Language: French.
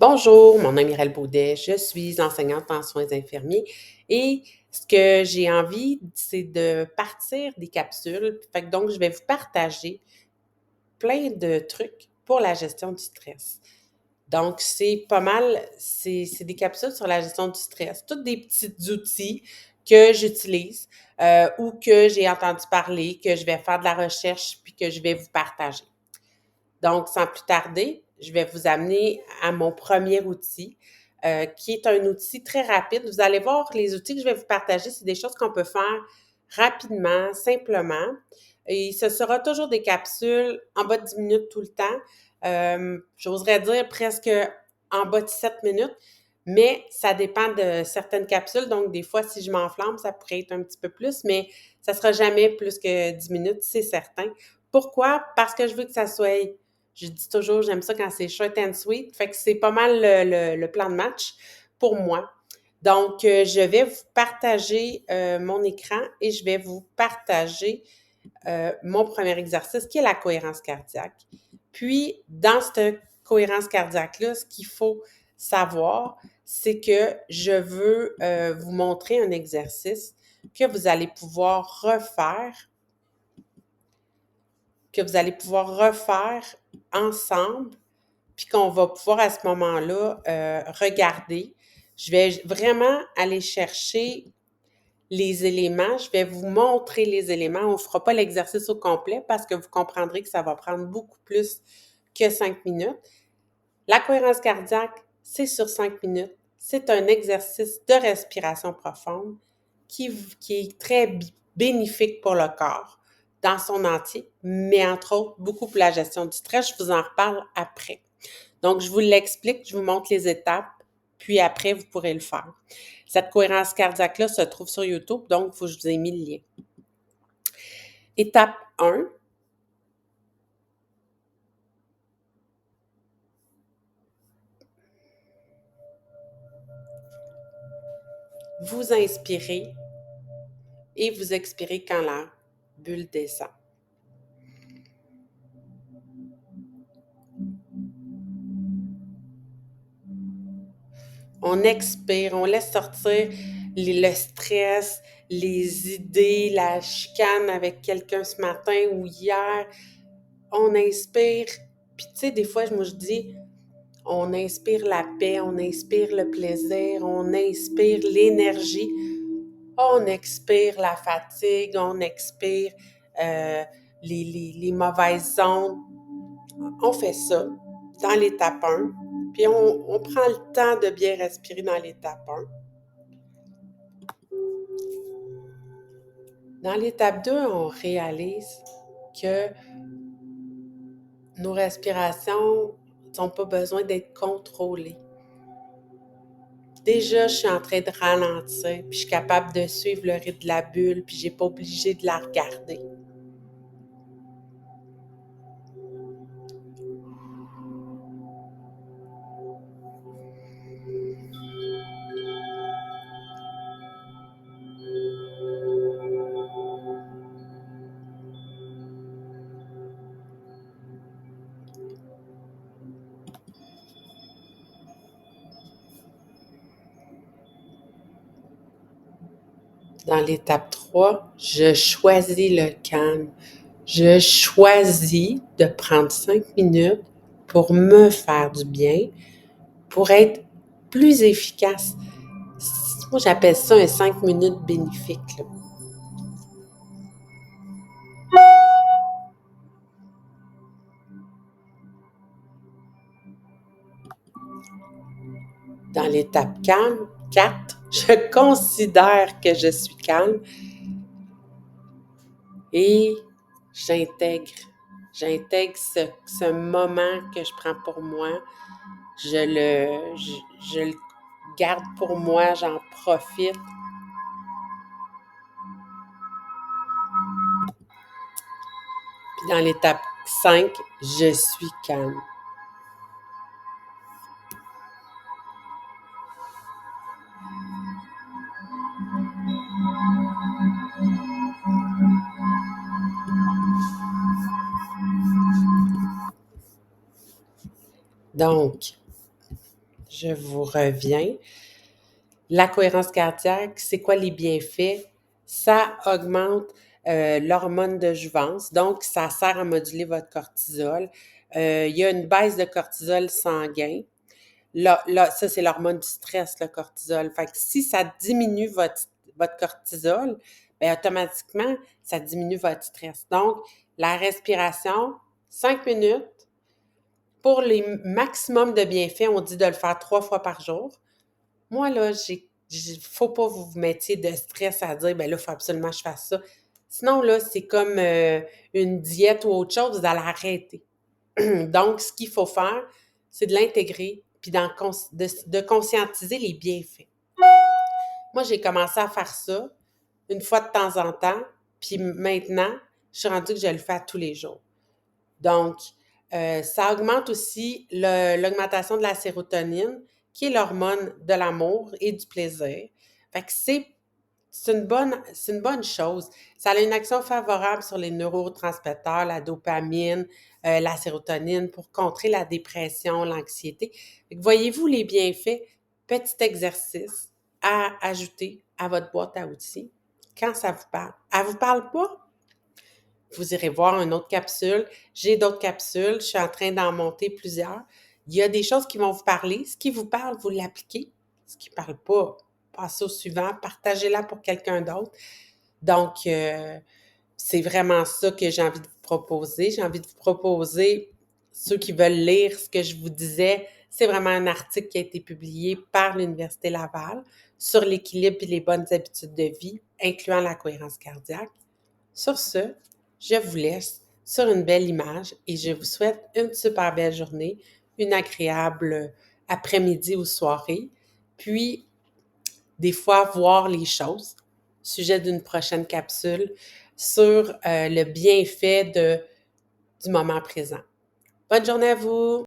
Bonjour, mon nom est Mireille Baudet, je suis enseignante en soins infirmiers et ce que j'ai envie, c'est de partir des capsules. Fait que donc, je vais vous partager plein de trucs pour la gestion du stress. Donc, c'est pas mal, c'est des capsules sur la gestion du stress, tous des petits outils que j'utilise ou que j'ai entendu parler, que je vais faire de la recherche puis que je vais vous partager. Donc, sans plus tarder, je vais vous amener à mon premier outil, qui est un outil très rapide. Vous allez voir, les outils que je vais vous partager, c'est des choses qu'on peut faire rapidement, simplement. Et ce sera toujours des capsules en bas de 10 minutes tout le temps. J'oserais dire presque en bas de 7 minutes, mais ça dépend de certaines capsules. Donc, des fois, si je m'enflamme, ça pourrait être un petit peu plus, mais ça sera jamais plus que 10 minutes, c'est certain. Pourquoi? Parce que je veux que ça soit, je dis toujours, j'aime ça quand c'est short and sweet. Fait que c'est pas mal le plan de match pour moi. Donc, je vais vous partager mon écran et je vais vous partager mon premier exercice qui est la cohérence cardiaque. Puis, dans cette cohérence cardiaque-là, ce qu'il faut savoir, c'est que je veux vous montrer un exercice que vous allez pouvoir refaire ensemble, puis qu'on va pouvoir à ce moment-là regarder. Je vais vraiment aller chercher les éléments. Je vais vous montrer les éléments. On ne fera pas l'exercice au complet parce que vous comprendrez que ça va prendre beaucoup plus que 5 minutes. La cohérence cardiaque, c'est sur 5 minutes. C'est un exercice de respiration profonde qui est très bénéfique pour le corps dans son entier, mais entre autres, beaucoup pour la gestion du stress. Je vous en reparle après. Donc, je vous l'explique, je vous montre les étapes, puis après, vous pourrez le faire. Cette cohérence cardiaque-là se trouve sur YouTube, donc je vous ai mis le lien. Étape 1. Vous inspirez et vous expirez quand la bulle descend. On expire, on laisse sortir le stress, les idées, la chicane avec quelqu'un ce matin ou hier. On inspire. Puis tu sais, des fois, moi je dis, on inspire la paix, on inspire le plaisir, on inspire l'énergie, on expire la fatigue, on expire les mauvaises ondes. On fait ça dans l'étape 1, puis on prend le temps de bien respirer dans l'étape 1. Dans l'étape 2, on réalise que nos respirations n'ont pas besoin d'être contrôlées. Déjà, je suis en train de ralentir, puis je suis capable de suivre le rythme de la bulle, puis je n'ai pas obligé de la regarder. Dans l'étape 3, je choisis le calme. Je choisis de prendre 5 minutes pour me faire du bien, pour être plus efficace. Moi, j'appelle ça un 5 minutes bénéfique, là. Dans l'étape calme, 4, je considère que je suis calme et j'intègre. J'intègre ce moment que je prends pour moi. Je le garde pour moi, j'en profite. Puis dans l'étape 5, je suis calme. Donc, Je vous reviens. La cohérence cardiaque, c'est quoi les bienfaits? Ça augmente l'hormone de jouvence, donc ça sert à moduler votre cortisol. Il y a une baisse de cortisol sanguin. Là, ça, c'est l'hormone du stress, le cortisol. Fait que si ça diminue votre cortisol, bien, automatiquement, ça diminue votre stress. Donc, la respiration, 5 minutes. Pour les maximum de bienfaits, on dit de le faire 3 fois par jour. Moi, là, faut pas vous mettiez de stress à dire, ben là, il faut absolument que je fasse ça. Sinon, là, c'est comme une diète ou autre chose, vous allez arrêter. Donc, ce qu'il faut faire, c'est de l'intégrer puis de conscientiser les bienfaits. Moi, j'ai commencé à faire ça une fois de temps en temps, puis maintenant, je suis rendue que je le fais à tous les jours. Donc, ça augmente aussi l'augmentation de la sérotonine, qui est l'hormone de l'amour et du plaisir. Fait que c'est une bonne chose. Ça a une action favorable sur les neurotransmetteurs, la dopamine, la sérotonine pour contrer la dépression, l'anxiété. Fait que voyez-vous les bienfaits? Petit exercice à ajouter à votre boîte à outils quand ça vous parle. Elle vous parle pas? Vous irez voir une autre capsule. J'ai d'autres capsules. Je suis en train d'en monter plusieurs. Il y a des choses qui vont vous parler. Ce qui vous parle, vous l'appliquez. Ce qui ne parle pas, passez au suivant. Partagez-la pour quelqu'un d'autre. Donc, c'est vraiment ça que j'ai envie de vous proposer. J'ai envie de vous proposer, ceux qui veulent lire ce que je vous disais, c'est vraiment un article qui a été publié par l'Université Laval sur l'équilibre et les bonnes habitudes de vie, incluant la cohérence cardiaque. Sur ce, je vous laisse sur une belle image et je vous souhaite une super belle journée, une agréable après-midi ou soirée, puis des fois voir les choses, sujet d'une prochaine capsule, sur le bienfait du moment présent. Bonne journée à vous!